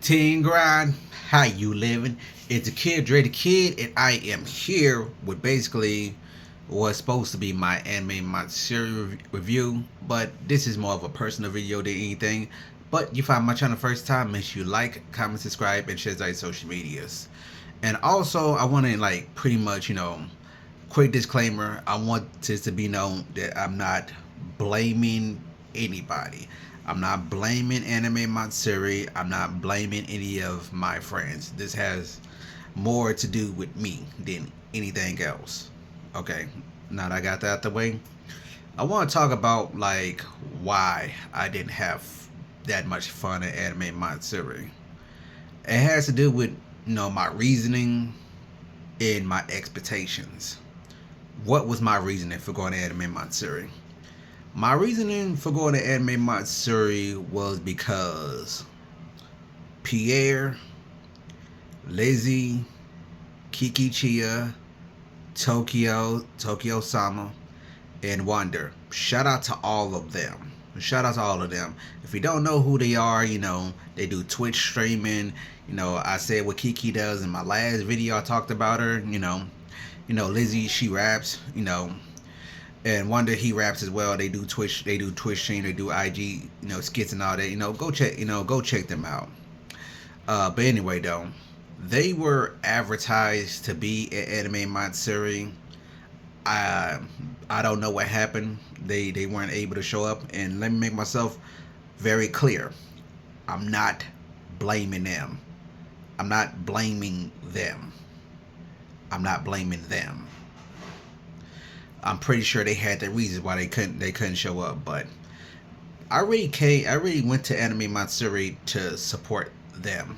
Teen Grind, how you living? It's a kid, Dre the Kid, and I am here with basically what's supposed to be my anime mastsuri review, but this is more of a personal video than anything. But you find my channel first time, make sure you like, comment, subscribe, and share our social medias. And also, I want to pretty much, quick disclaimer. I want this to be known that I'm not blaming anybody. I'm not blaming Anime Matsuri. I'm not blaming any of my friends. This has more to do with me than anything else. Okay, now that I got that out the way, I want to talk about why I didn't have that much fun at Anime Matsuri. It has to do with my reasoning and my expectations. What was my reasoning for going to Anime Matsuri? My reasoning for going to Anime Matsuri was because Pierre, Lizzie, Kiki Chia, Tokyo Sama, and Wonder. Shout out to all of them. Shout out to all of them. If you don't know who they are, they do Twitch streaming. I said what Kiki does in my last video. I talked about her. Lizzie, she raps. And Wonder, he raps as well. They do Twitch stream, they do IG, skits and all that. Go check them out. But anyway, though, they were advertised to be at Anime Matsuri. I don't know what happened. They weren't able to show up. And let me make myself very clear. I'm not blaming them. I'm not blaming them. I'm not blaming them. I'm pretty sure they had their reasons why they couldn't show up, but I really went to Anime Matsuri to support them.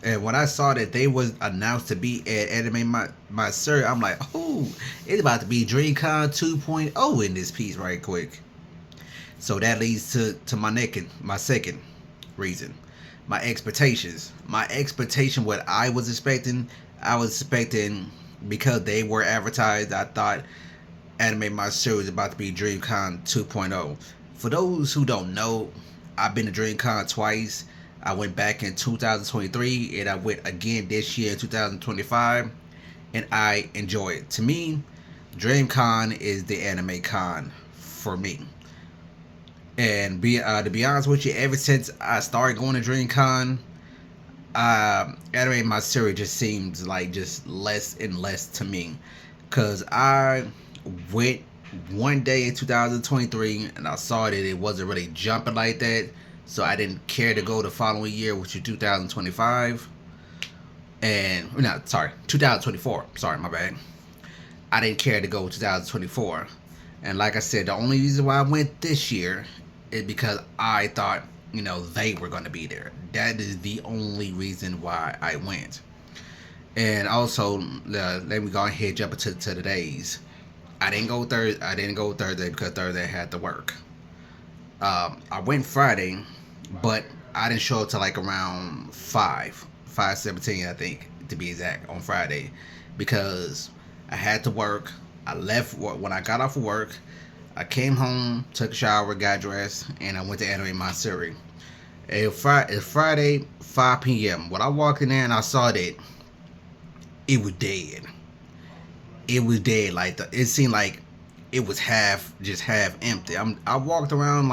And when I saw that they was announced to be at Anime Matsuri, I'm like, oh, it's about to be DreamCon 2.0 in this piece right quick. So that leads to my second reason. My expectations. My expectation, what I was expecting, because they were advertised, I thought Anime Matsuri was about to be DreamCon 2.0. For those who don't know, I've been to DreamCon twice. I went back in 2023 and I went again this year in 2025, and I enjoy it. To me, DreamCon is the anime con for me. And to be honest with you, ever since I started going to DreamCon, Anime Matsuri just seems like just less and less to me, cause I went one day in 2023 and I saw that it wasn't really jumping like that, so I didn't care to go the following year, which is 2025, and no, sorry, 2024. Sorry, my bad. I didn't care to go 2024, and like I said, the only reason why I went this year is because I thought they were going to be there. That is the only reason why I went. And also, let me go ahead and jump into the days. I didn't go Thursday because Thursday I had to work. I went Friday, but I didn't show up till around 5:17, I think, to be exact, on Friday, because I had to work. I left when I got off of work. I came home, took a shower, got dressed, and I went to Anime Matsuri. It's Friday, 5 p.m. When I walked in there and I saw that it was dead. It was dead. It seemed like it was half empty. I walked around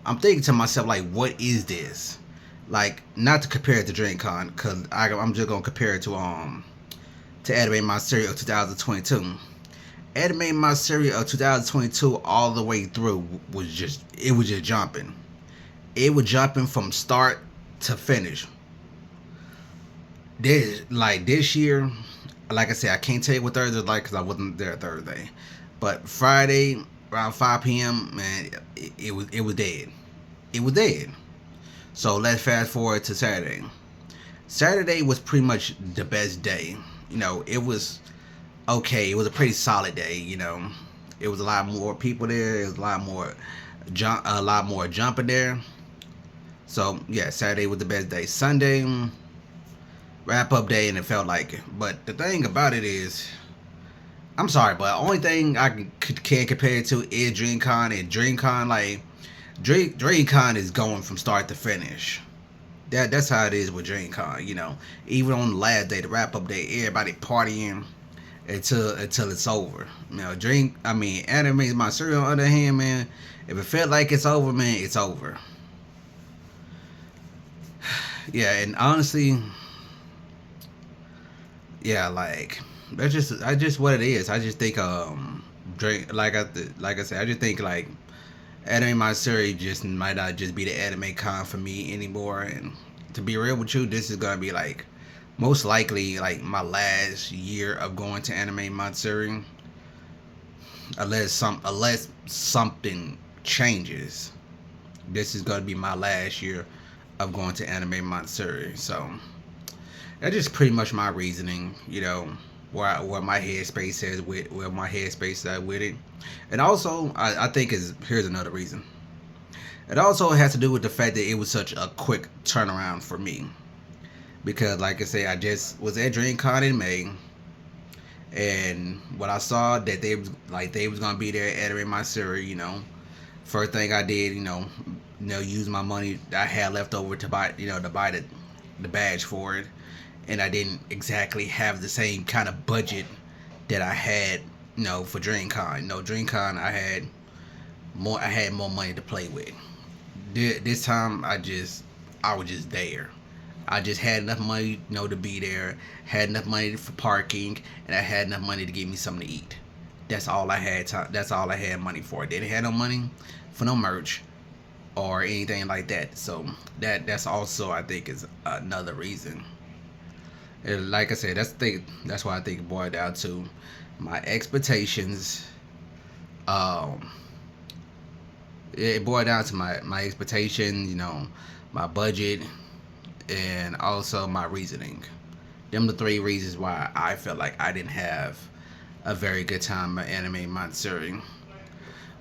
I'm thinking to myself, what is this? Not to compare it to DreamCon, cause I'm just gonna compare it to Anime Matsuri of 2022. Anime Matsuri of 2022 all the way through was just jumping. It was jumping from start to finish. This year, like I said, I can't tell you what Thursday was like because I wasn't there Thursday. But Friday around 5 p.m., man, it was dead. It was dead. So let's fast forward to Saturday. Saturday was pretty much the best day. It was okay. It was a pretty solid day. It was a lot more people there. It was a lot more jumping there. So yeah, Saturday was the best day. Sunday, wrap up day, and it felt like it. But the thing about it is, I'm sorry, but the only thing I can compare it to is DreamCon. And DreamCon, DreamCon is going from start to finish. That's how it is with DreamCon. Even on the last day, the wrap up day, everybody partying until it's over. Anime is my serial. On the other hand, man, if it felt like it's over, man, it's over. Yeah, and honestly, yeah, like I just what it is. I just think drink like I said, I just think like anime my series just might not just be the anime con for me anymore. And to be real with you, this is gonna be like most likely like my last year of going to anime Matsuri, unless something changes. This is gonna be my last year of going to anime Matsuri. So that's just pretty much my reasoning. Where my headspace is with where my headspace is with it. And also, I think is here's another reason. It also has to do with the fact that it was such a quick turnaround for me. Because, like I say, I just was at DreamCon in May, and when I saw that they was gonna be there entering my series, first thing I did, use my money I had left over to buy, the badge for it, and I didn't exactly have the same kind of budget that I had, for DreamCon. DreamCon I had more money to play with. This time I was just there. I just had enough money, to be there. Had enough money for parking, and I had enough money to give me something to eat. That's all I had. That's all I had money for. I didn't have no money for no merch or anything like that. So that's also I think is another reason. And like I said, that's why I think it boiled down to my expectations. Um, it boiled down to my expectations. My budget and also my reasoning. Them the three reasons why I felt like I didn't have a very good time at Anime Matsuri.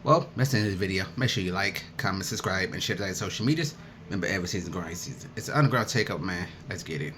Well, that's the end of the video. Make sure you like, comment, subscribe, and share that on social medias. Remember, every season grind season. It's an underground takeover, man. Let's get it.